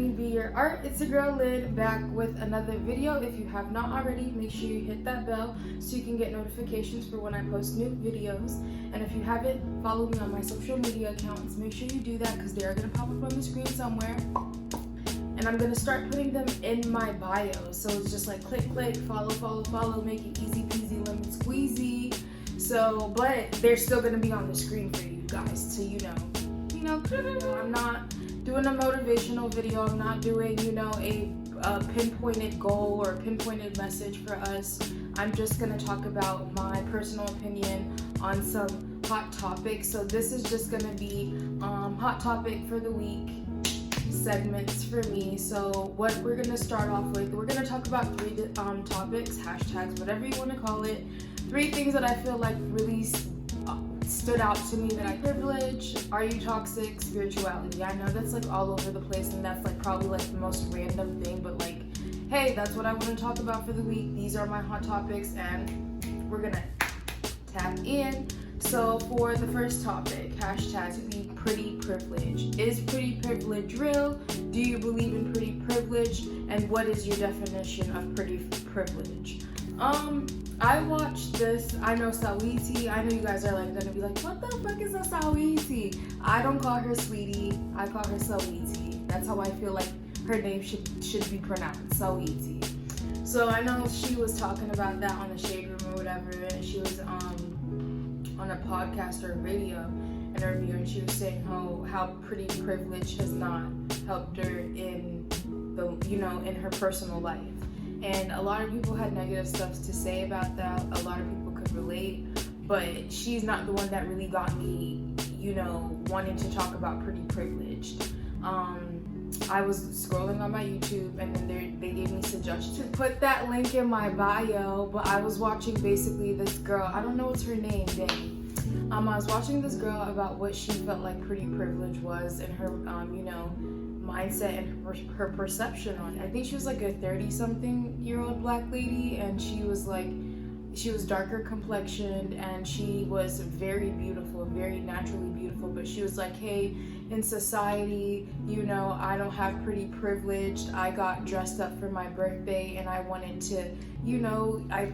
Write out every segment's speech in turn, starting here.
me be your art. It's your girl Lynn, back with another video. If you have not already, make sure you hit that bell so you can get notifications for when I post new videos. And if you haven't followed me on my social media accounts, make sure you do that because they are going to pop up on the screen somewhere. And I'm going to start putting them in my bio. So it's just like click, click, follow, follow, follow, make it easy peasy lemon squeezy. So, but they're still going to be on the screen for you guys to, I'm not doing a motivational video. I'm not doing, a pinpointed goal or a pinpointed message for us. I'm just going to talk about my personal opinion on some hot topics. So this is just going to be hot topic for the week segments for me. So what we're going to start off with, we're going to talk about three topics, hashtags, whatever you want to call it. 3 things that I feel like really stood out to me that I privilege. Are you toxic? Spirituality. I know that's like all over the place and that's like probably like the most random thing, but like, hey, that's what I want to talk about for the week. These are my hot topics and we're gonna tap in. So for the first topic, hashtag be pretty privilege. Is pretty privilege real? Do you believe in pretty privilege? And what is your definition of pretty privilege? I watched this. I know Sawiti. I know you guys are like gonna be like, what the fuck is a Sawiti? I don't call her sweetie. I call her Sawiti. That's how I feel like her name should be pronounced, Sawiti. So I know she was talking about that on the Shade Room or whatever, and she was on a podcast or a radio interview, and she was saying how pretty privilege has not helped her in the in her personal life. And a lot of people had negative stuff to say about that. A lot of people could relate, but she's not the one that really got me, wanting to talk about pretty privileged. I was scrolling on my YouTube and then they gave me suggestions to put that link in my bio, but I was watching basically this girl, I don't know what's her name, dang. I was watching this girl about what she felt like pretty privilege was and her, mindset and her perception on it. I think she was like a 30-something-year-old black lady, and she was darker complexioned and she was very beautiful, very naturally beautiful, but she was like, hey, in society, I don't have pretty privileged. I got dressed up for my birthday and I wanted to, I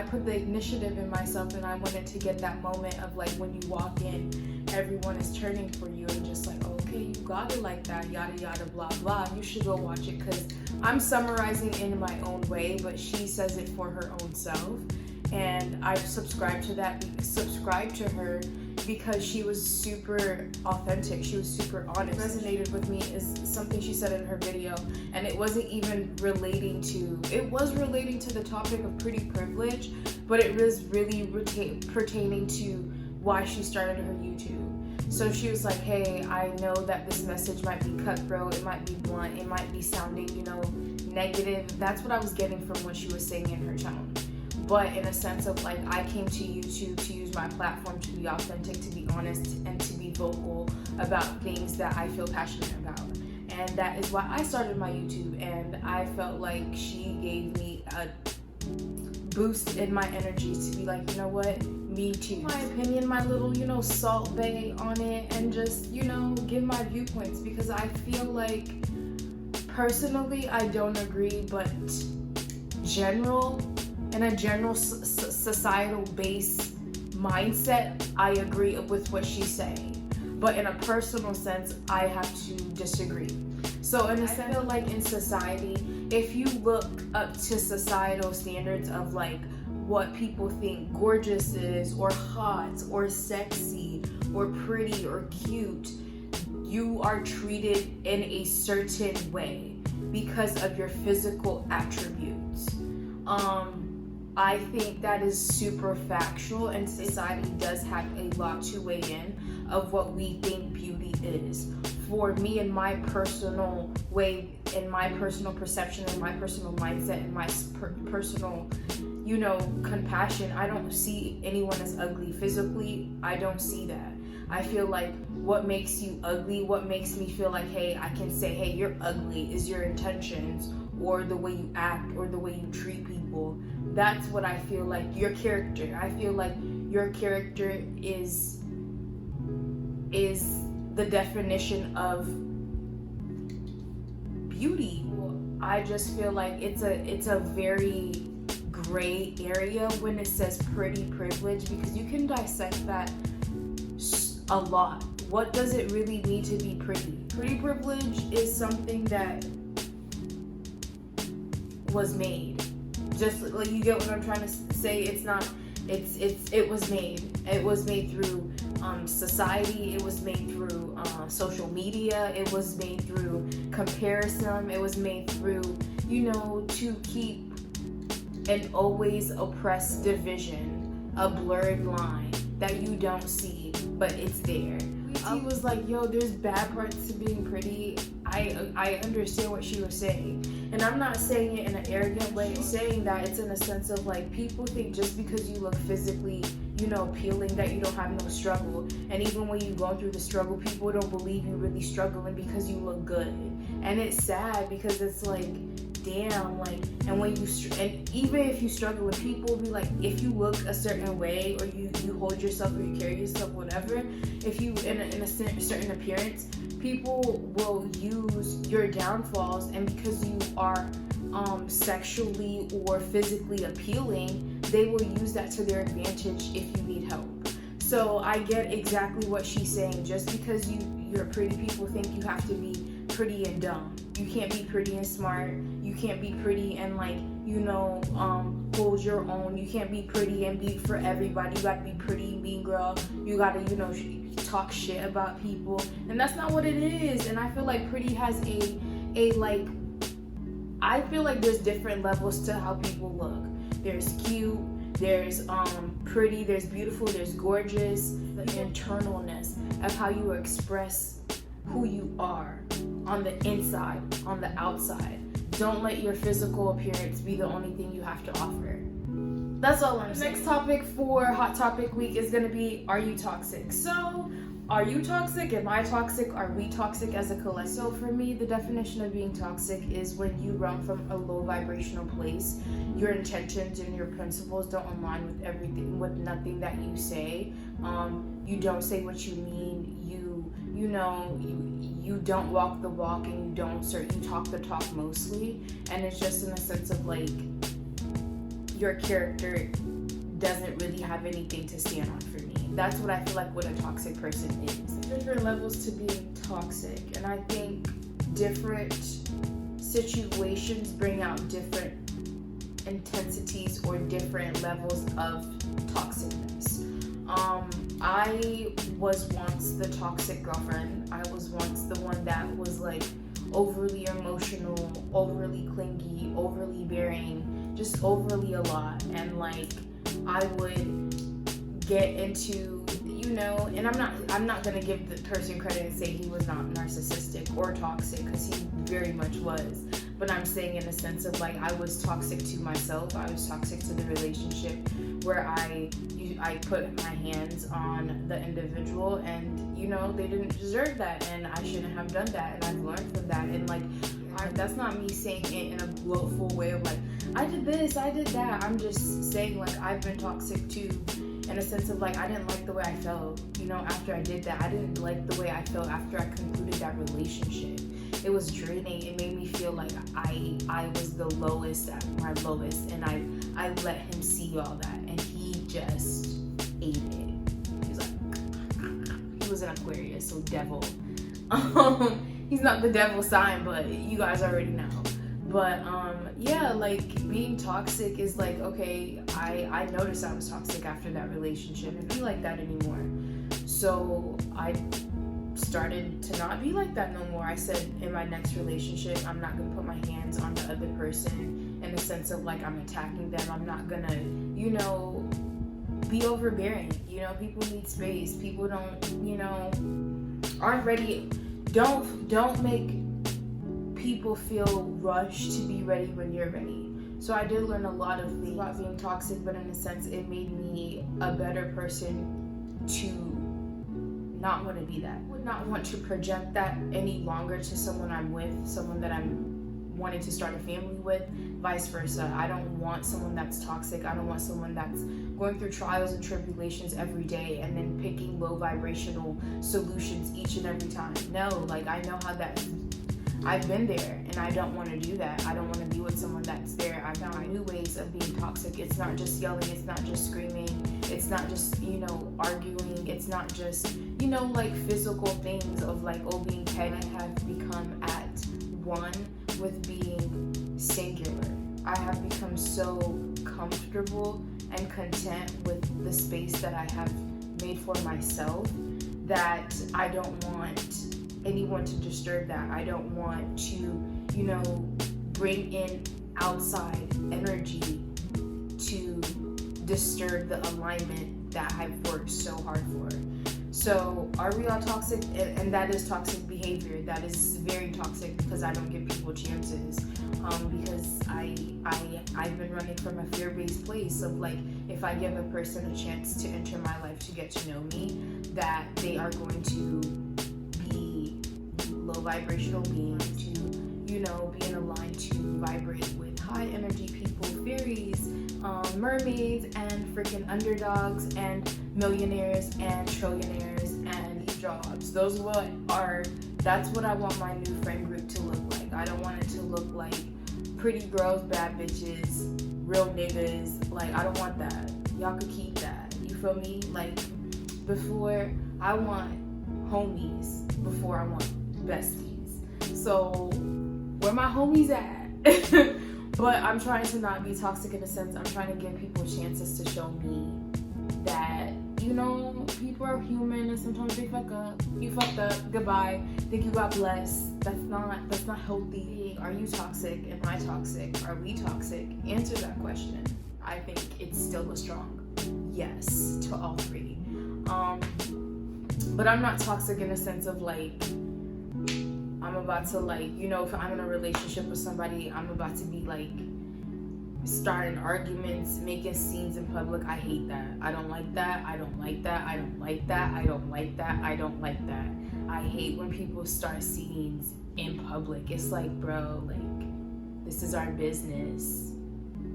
put the initiative in myself and I wanted to get that moment of like when you walk in, everyone is turning for you and just like, okay, you got it like that, yada yada blah blah. You should go watch it because I'm summarizing in my own way, but she says it for her own self. And I've subscribed to her because she was super authentic. She was super honest. What resonated with me is something she said in her video, and it wasn't even relating to the topic of pretty privilege, but it was really pertaining to why she started her YouTube. So she was like, hey, I know that this message might be cutthroat, it might be blunt, it might be sounding, negative. That's what I was getting from what she was saying in her tone. But in a sense of like, I came to YouTube to use my platform to be authentic, to be honest, and to be vocal about things that I feel passionate about. And that is why I started my YouTube, and I felt like she gave me a boost in my energy to be like, you know what, me too. My opinion, my little, salt bay on it, and just, give my viewpoints, because I feel like personally I don't agree, but in a general societal based mindset, I agree with what she's saying. But in a personal sense, I have to disagree. So in a sense, I feel like in society, if you look up to societal standards of like what people think gorgeous is, or hot, or sexy, or pretty, or cute, you are treated in a certain way because of your physical attributes. I think that is super factual, and society does have a lot to weigh in of what we think beauty is. For me, in my personal way, in my personal perception, in my personal mindset, in my personal, compassion, I don't see anyone as ugly. Physically, I don't see that. I feel like what makes you ugly, what makes me feel like, hey, I can say, hey, you're ugly, is your intentions, or the way you act, or the way you treat people. That's what I feel like, your character. I feel like your character is the definition of beauty. I just feel like it's a very gray area when it says pretty privilege, because you can dissect that a lot. What does it really mean to be pretty? Pretty privilege is something that was made. Just like, you get what I'm trying to say? It was made. It was made through society. It was made through social media. It was made through comparison. It was made through, to keep an always oppressed division, a blurred line that you don't see, but it's there. He was like, yo, there's bad parts to being pretty. I understand what she was saying. And I'm not saying it in an arrogant way. I'm saying that it's in a sense of like, people think just because you look physically, appealing, that you don't have no struggle. And even when you're going through the struggle, people don't believe you're really struggling because you look good. And it's sad, because it's like, damn, like, and even if you struggle with people, be like, if you look a certain way, or you hold yourself, or you carry yourself, whatever, if you in a certain appearance, people will use your downfalls, and because you are sexually or physically appealing, they will use that to their advantage if you need help. So I get exactly what she's saying. Just because you're pretty, people think you have to be pretty and dumb. You can't be pretty and smart. You can't be pretty and hold your own. You can't be pretty and be for everybody. You gotta be pretty and mean girl. You gotta, talk shit about people. And that's not what it is. And I feel like pretty has I feel like there's different levels to how people look. There's cute, there's pretty, there's beautiful, there's gorgeous. The internalness of how you express who you are on the inside, on the outside. Don't let your physical appearance be the only thing you have to offer. That's all I'm saying. Next topic for Hot Topic Week is gonna be, are you toxic? So, are you toxic? Am I toxic? Are we toxic as a collective? So for me, the definition of being toxic is when you run from a low vibrational place. Your intentions and your principles don't align with nothing that you say. You don't say what you mean. You don't walk the walk, and you talk the talk mostly. And it's just in a sense of like, your character doesn't really have anything to stand on for me. That's what I feel like what a toxic person is. Different levels to being toxic, and I think different situations bring out different intensities or different levels of toxicness. I was once the toxic girlfriend. I was once the one that was like overly emotional, overly clingy, overly bearing, just overly a lot. And like, I would get into, and I'm not gonna give the person credit and say he was not narcissistic or toxic, because he very much was. But I'm saying in a sense of like, I was toxic to myself. I was toxic to the relationship, where I put my hands on the individual, and they didn't deserve that, and I shouldn't have done that, and I've learned from that. And like, that's not me saying it in a gloatful way of like, I did this, I did that. I'm just saying like, I've been toxic too, in a sense of like, I didn't like the way I felt, after I did that. I didn't like the way I felt after I concluded that relationship. It was draining. It made me feel like I was the lowest at my lowest, and I let him see all that, and he just ate it. He was like, he was an Aquarius, so devil. He's not the devil sign, but you guys already know. But yeah, like, being toxic is like, okay, I noticed I was toxic after that relationship. I don't be like that anymore. So I started to not be like that no more. I said in my next relationship, I'm not gonna put my hands on the other person in the sense of like, I'm attacking them. I'm not gonna, be overbearing. People need space. People don't, aren't ready. Don't make people feel rushed to be ready when you're ready. So I did learn a lot of things about being toxic, but in a sense, it made me a better person to not want to be that. I would not want to project that any longer to someone I'm with, someone that I'm wanting to start a family with, vice versa. I don't want someone that's toxic. I don't want someone that's going through trials and tribulations every day and then picking low vibrational solutions each and every time. No, like, I know how that I've been there, and I don't want to do that. I don't want to be with someone that's there. I found new ways of being toxic. It's not just yelling, it's not just screaming, it's not just, arguing, it's not just, like physical things of like, being petty. I have become at one with being singular. I have become so comfortable and content with the space that I have made for myself that I don't want anyone to disturb that. I don't want to, bring in outside energy to disturb the alignment that I've worked so hard for. So are we all toxic? And that is toxic behavior. That is very toxic because I don't give people chances. Because I've been running from a fear-based place of like, if I give a person a chance to enter my life to get to know me, that they are going to be low vibrational beings, to be in a line to vibrate with high energy people, fairies, mermaids, and freaking underdogs, and millionaires, and trillionaires, and jobs. That's what I want my new friend group to look like. I don't want it to look like pretty girls, bad bitches, real niggas. Like, I don't want that. Y'all could keep that. You feel me? Like, before, I want homies before I want besties. So, where my homies at? But I'm trying to not be toxic in a sense. I'm trying to give people chances to show me that, people are human and sometimes they fuck up. You fucked up. Goodbye. Thank you. God bless. That's not healthy. Are you toxic? Am I toxic? Are we toxic? Answer that question. I think it's still a strong yes to all three. But I'm not toxic in a sense of like, I'm about to like, if I'm in a relationship with somebody, I'm about to be like starting arguments, making scenes in public. I hate that. I don't like that. I don't like that. I don't like that. I don't like that. I don't like that. I hate when people start scenes in public. It's like, bro, like, this is our business.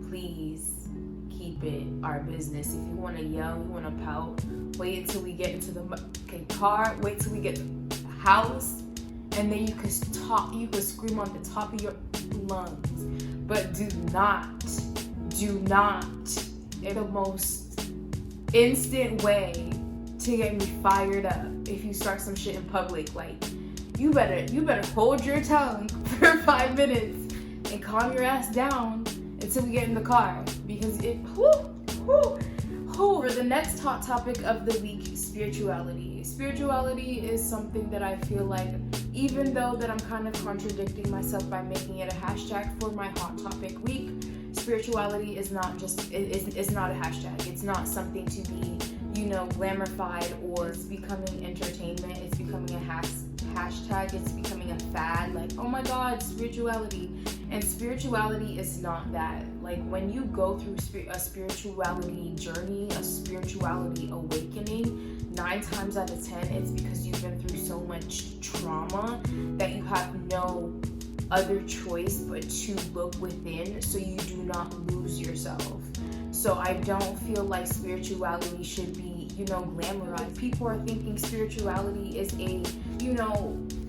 Please keep it our business. If you want to yell, you want to pout, wait until we get into the car, wait till we get to the house, and then you can talk, you can scream on the top of your lungs. But do not, in the most instant way to get me fired up if you start some shit in public. Like, you better hold your tongue for 5 minutes and calm your ass down until we get in the car. Because for the next hot topic of the week, spirituality. Spirituality is something that I feel like, even though that I'm kind of contradicting myself by making it a hashtag for my hot topic week, spirituality is not just, it's not a hashtag. It's not something to be, glamorified, or it's becoming entertainment. It's becoming a hashtag. It's becoming a fad. Like, oh my God, spirituality. And spirituality is not that. Like, when you go through a spirituality journey, a spirituality awakening, 9 times out of 10, it's because you've been through so much trauma that you have no other choice but to look within so you do not lose yourself. So I don't feel like spirituality should be, glamorized. People are thinking spirituality is a,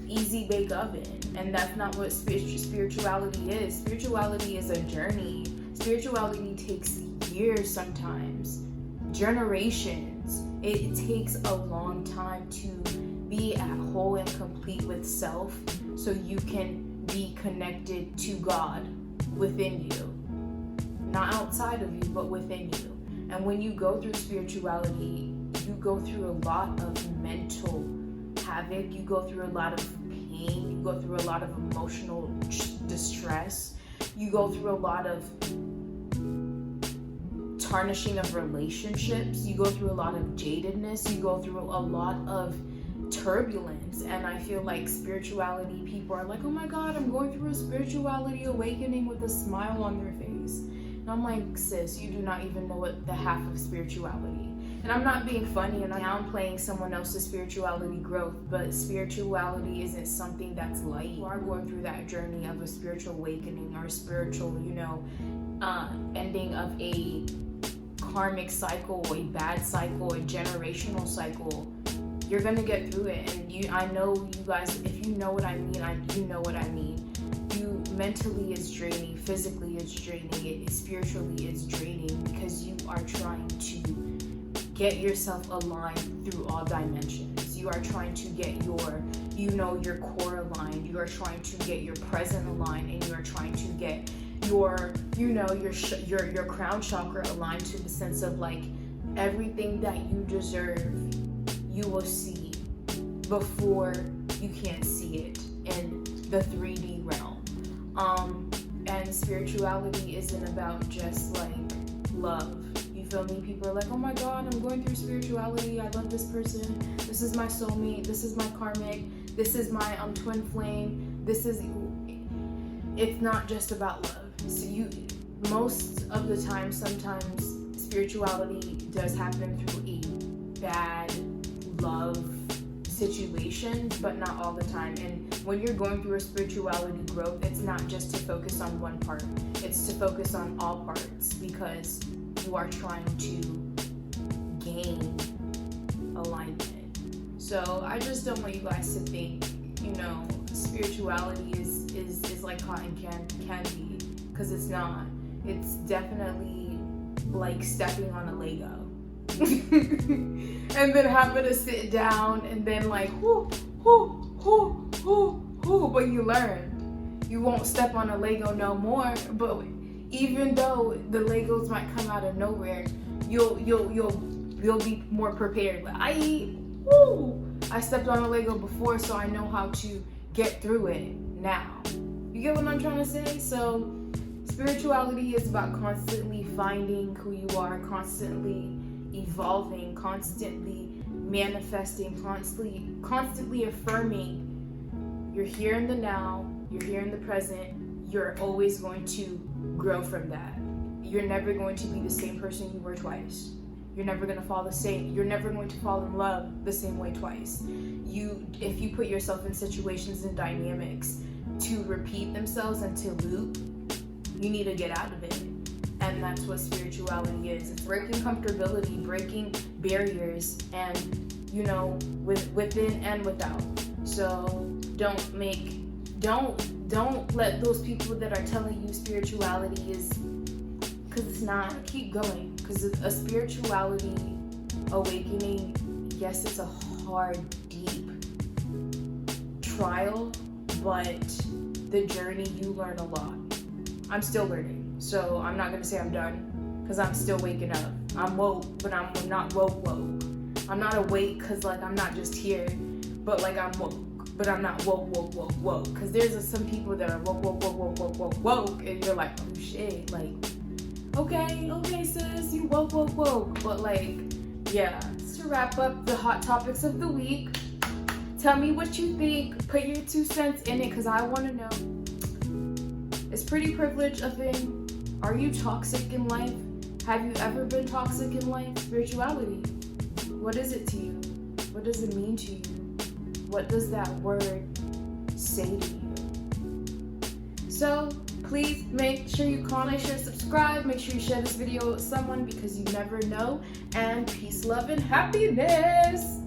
easy bake oven, and that's not what spirituality is. Spirituality is a journey. Spirituality takes years, sometimes generations. It takes a long time to be at whole and complete with self so you can be connected to God within you, not outside of you, but within you. And when you go through spirituality, you go through a lot of mental havoc, you go through a lot of pain, you go through a lot of emotional distress, you go through a lot of tarnishing of relationships, you go through a lot of jadedness, you go through a lot of turbulence. And I feel like spirituality, people are like, oh my God, I'm going through a spirituality awakening with a smile on their face. And I'm like, sis, you do not even know what the half of spirituality. And I'm not being funny and I'm downplaying someone else's spirituality growth, but spirituality isn't something that's light. You are going through that journey of a spiritual awakening or a spiritual, ending of a karmic cycle, a bad cycle, a generational cycle. you're gonna get through it. And I know you guys, if you know what I mean, you know what I mean. You mentally it's draining, physically it's draining, spiritually it's draining, because you are trying to get yourself aligned through all dimensions. You are trying to get your core aligned. You are trying to get your present aligned, and you are trying to get your crown chakra aligned, to the sense of like everything that you deserve, you will see before you can't see it in the 3D realm. And spirituality isn't about just like love. You feel me? People are like, oh my God, I'm going through spirituality. I love this person. This is my soulmate. This is my karmic. This is my twin flame. It's not just about love. So most of the time, sometimes spirituality does happen through a bad love situation, but not all the time. And when you're going through a spirituality growth, it's not just to focus on one part. It's to focus on all parts, because you are trying to gain alignment. So I just don't want you guys to think, spirituality is like cotton candy, because it's not. It's definitely like stepping on a Lego. And then having to sit down and then like but you learn. You won't step on a Lego no more. But even though the Legos might come out of nowhere, you'll be more prepared. Like, I stepped on a Lego before, so I know how to get through it now. You get what I'm trying to say? So spirituality is about constantly finding who you are, constantly evolving, constantly manifesting, constantly affirming. You're here in the now, you're here in the present, you're always going to grow from that. You're never going to be the same person you were twice. You're never going to you're never going to fall in love the same way twice. If you put yourself in situations and dynamics to repeat themselves and to loop, you need to get out of it. And that's what spirituality is. It's breaking comfortability, breaking barriers, and within and without. So don't let those people that are telling you spirituality is, because it's not. Keep going, because a spirituality awakening, yes, it's a hard, deep trial, but the journey, you learn a lot. I'm still learning. So I'm not gonna say I'm done, because I'm still waking up. I'm woke, but I'm not woke. I'm not awake, because like I'm not just here, but like I'm woke, but I'm not woke. Because there's some people that are woke, and you're like, oh shit, like, okay, sis, you woke. But like, yeah. To wrap up the hot topics of the week, tell me what you think. Put your 2 cents in it, because I want to know. Is pretty privilege a thing? Are you toxic in life? Have you ever been toxic in life? Spirituality. What is it to you? What does it mean to you? What does that word say to you? So please make sure you comment, share, subscribe. Make sure you share this video with someone, because you never know. And peace, love, and happiness.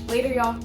Later, y'all.